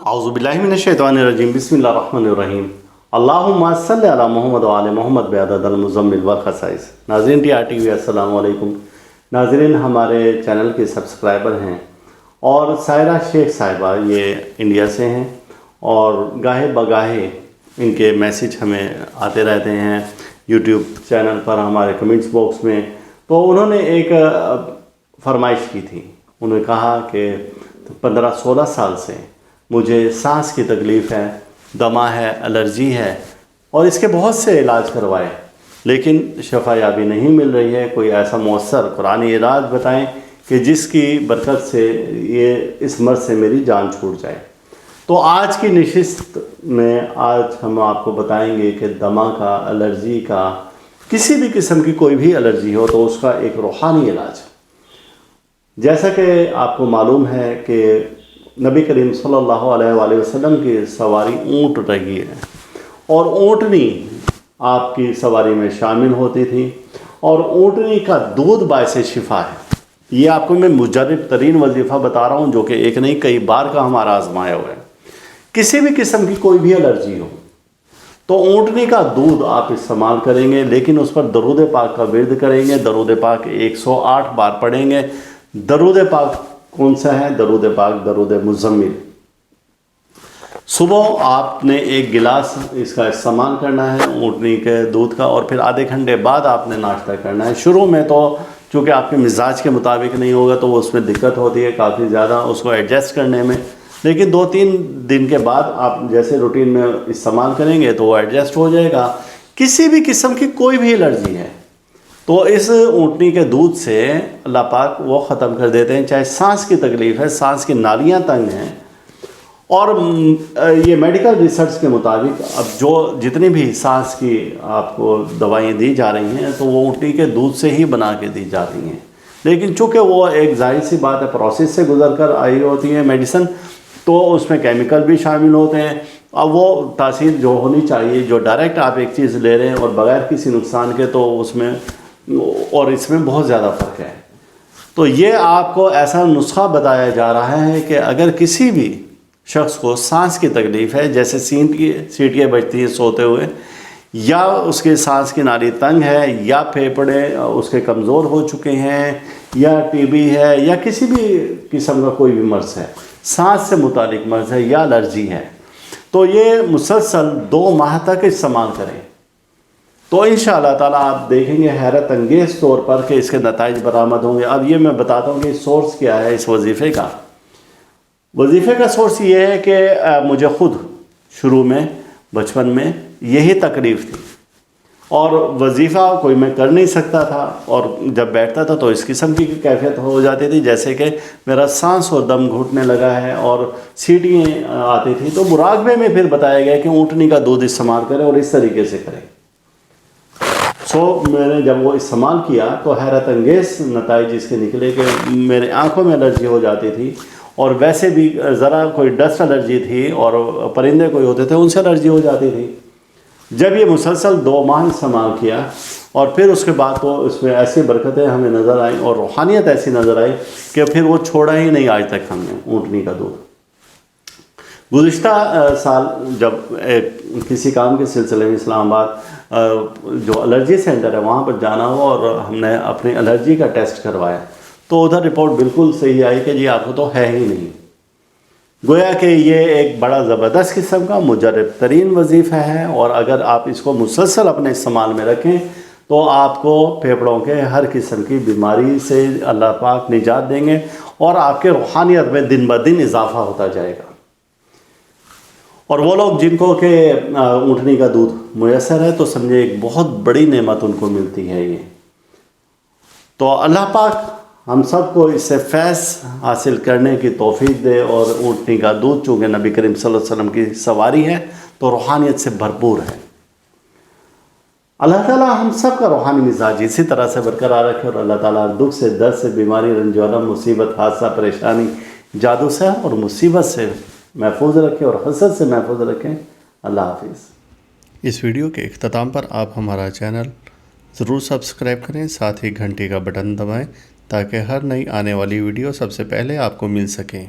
اعوذ باللہ من الشیطان الرجیم بسم اللہ الرحمن الرحیم اللہم صلی علی محمد و آل محمد بعدد المزمل والخصائص۔ ناظرین ٹی آر ٹی وی السلام علیکم۔ ناظرین ہمارے چینل کے سبسکرائبر ہیں اور سائرہ شیخ صاحبہ یہ انڈیا سے ہیں اور گاہے بگاہے ان کے میسیج ہمیں آتے رہتے ہیں یوٹیوب چینل پر، ہمارے کمنٹس باکس میں۔ تو انہوں نے ایک فرمائش کی تھی، انہوں نے کہا کہ 15-16 سال سے مجھے سانس کی تکلیف ہے، دمہ ہے، الرجی ہے اور اس کے بہت سے علاج کروائے لیکن شفا یابی نہیں مل رہی ہے۔ کوئی ایسا مؤثر قرآنی علاج بتائیں کہ جس کی برکت سے اس مرض سے میری جان چھوٹ جائے۔ تو آج کی نشست میں آج ہم آپ کو بتائیں گے کہ دمہ کا، الرجی کا، کسی بھی قسم کی کوئی بھی الرجی ہو تو اس کا ایک روحانی علاج۔ جیسا کہ آپ کو معلوم ہے کہ نبی کریم صلی اللہ علیہ وآلہ وسلم کی سواری اونٹ رہی ہے اور اونٹنی آپ کی سواری میں شامل ہوتی تھی اور اونٹنی کا دودھ باعث شفا ہے۔ یہ آپ کو میں مجرب ترین وظیفہ بتا رہا ہوں جو کہ ایک نہیں کئی بار کا ہمارا آزمایا ہوا ہے۔ کسی بھی قسم کی کوئی بھی الرجی ہو تو اونٹنی کا دودھ آپ استعمال کریں گے لیکن اس پر درود پاک کا ورد کریں گے، درود پاک 108 بار پڑھیں گے۔ درود پاک کون سا ہے؟ درود پاک درود مزمل۔ صبح آپ نے ایک گلاس اس کا استعمال کرنا ہے اونٹنی کے دودھ کا اور پھر آدھے گھنٹے بعد آپ نے ناشتہ کرنا ہے۔ شروع میں تو چونکہ آپ کے مزاج کے مطابق نہیں ہوگا تو اس میں دقت ہوتی ہے کافی زیادہ اس کو ایڈجسٹ کرنے میں، لیکن 2-3 دن کے بعد آپ جیسے روٹین میں استعمال کریں گے تو وہ ایڈجسٹ ہو جائے گا۔ کسی بھی قسم کی کوئی بھی الرجی ہے تو اس اونٹنی کے دودھ سے اللہ پاک وہ ختم کر دیتے ہیں۔ چاہے سانس کی تکلیف ہے، سانس کی نالیاں تنگ ہیں، اور یہ میڈیکل ریسرچ کے مطابق اب جو جتنی بھی سانس کی آپ کو دوائیں دی جا رہی ہیں تو وہ اونٹنی کے دودھ سے ہی بنا کے دی جاتی ہیں، لیکن چونکہ وہ ایک ظاہر سی بات ہے پروسیس سے گزر کر آئی ہوتی ہے میڈیسن، تو اس میں کیمیکل بھی شامل ہوتے ہیں۔ اب وہ تاثیر جو ہونی چاہیے، جو ڈائریکٹ آپ ایک چیز لے رہے ہیں اور بغیر کسی نقصان کے، تو اس میں اور اس میں بہت زیادہ فرق ہے۔ تو یہ آپ کو ایسا نسخہ بتایا جا رہا ہے کہ اگر کسی بھی شخص کو سانس کی تکلیف ہے، جیسے سیٹیاں بجتی ہیں سوتے ہوئے، یا اس کے سانس کی نالی تنگ ہے، یا پھیپھڑے اس کے کمزور ہو چکے ہیں، یا ٹی بی ہے، یا کسی بھی قسم کا کوئی بھی مرض ہے، سانس سے متعلق مرض ہے یا الرجی ہے، تو یہ مسلسل 2 ماہ تک استعمال کریں تو انشاءاللہ تعالیٰ آپ دیکھیں گے حیرت انگیز طور پر کہ اس کے نتائج برآمد ہوں گے۔ اب یہ میں بتاتا ہوں کہ سورس کیا ہے اس وظیفے کا۔ وظیفے کا سورس یہ ہے کہ مجھے خود شروع میں بچپن میں یہی تکلیف تھی اور وظیفہ کوئی میں کر نہیں سکتا تھا، اور جب بیٹھتا تھا تو اس قسم کی کیفیت ہو جاتی تھی جیسے کہ میرا سانس اور دم گھٹنے لگا ہے اور سیٹیاں آتی تھی۔ تو مراقبے میں پھر بتایا گیا کہ اونٹنی کا دودھ استعمال کریں اور اس طریقے سے کریں۔ میں نے جب وہ استعمال کیا تو حیرت انگیز نتائج اس کے نکلے کہ میرے آنکھوں میں الرجی ہو جاتی تھی، اور ویسے بھی ذرا کوئی ڈسٹ الرجی تھی اور پرندے کوئی ہوتے تھے ان سے الرجی ہو جاتی تھی۔ جب یہ مسلسل 2 ماہ استعمال کیا اور پھر اس کے بعد تو اس میں ایسی برکتیں ہمیں نظر آئیں اور روحانیت ایسی نظر آئی کہ پھر وہ چھوڑا ہی نہیں آج تک ہم نے اونٹنی کا دودھ۔ گزشتہ سال جب کسی کام کے سلسلے میں اسلام آباد جو الرجی سینٹر ہے وہاں پر جانا ہوا اور ہم نے اپنی الرجی کا ٹیسٹ کروایا تو ادھر رپورٹ بالکل صحیح آئی کہ جی آپ کو تو ہے ہی نہیں۔ گویا کہ یہ ایک بڑا زبردست قسم کا مجرب ترین وظیفہ ہے، اور اگر آپ اس کو مسلسل اپنے استعمال میں رکھیں تو آپ کو پھیپھڑوں کے ہر قسم کی بیماری سے اللہ پاک نجات دیں گے اور آپ کے روحانیت میں دن بدن اضافہ ہوتا جائے گا۔ اور وہ لوگ جن کو کہ اونٹنی کا دودھ میسر ہے تو سمجھے ایک بہت بڑی نعمت ان کو ملتی ہے یہ۔ تو اللہ پاک ہم سب کو اس سے فیض حاصل کرنے کی توفیق دے، اور اونٹنی کا دودھ چونکہ نبی کریم صلی اللہ علیہ وسلم کی سواری ہے تو روحانیت سے بھرپور ہے۔ اللہ تعالیٰ ہم سب کا روحانی مزاج اسی طرح سے برقرار رکھے، اور اللہ تعالیٰ دکھ سے، درد سے، بیماری، رنج و الم، مصیبت، حادثہ، پریشانی، جادو سے اور مصیبت سے محفوظ رکھے اور حسد سے محفوظ رکھیں۔ اللہ حافظ۔ اس ویڈیو کے اختتام پر آپ ہمارا چینل ضرور سبسکرائب کریں، ساتھ ہی گھنٹی کا بٹن دبائیں تاکہ ہر نئی آنے والی ویڈیو سب سے پہلے آپ کو مل سکیں۔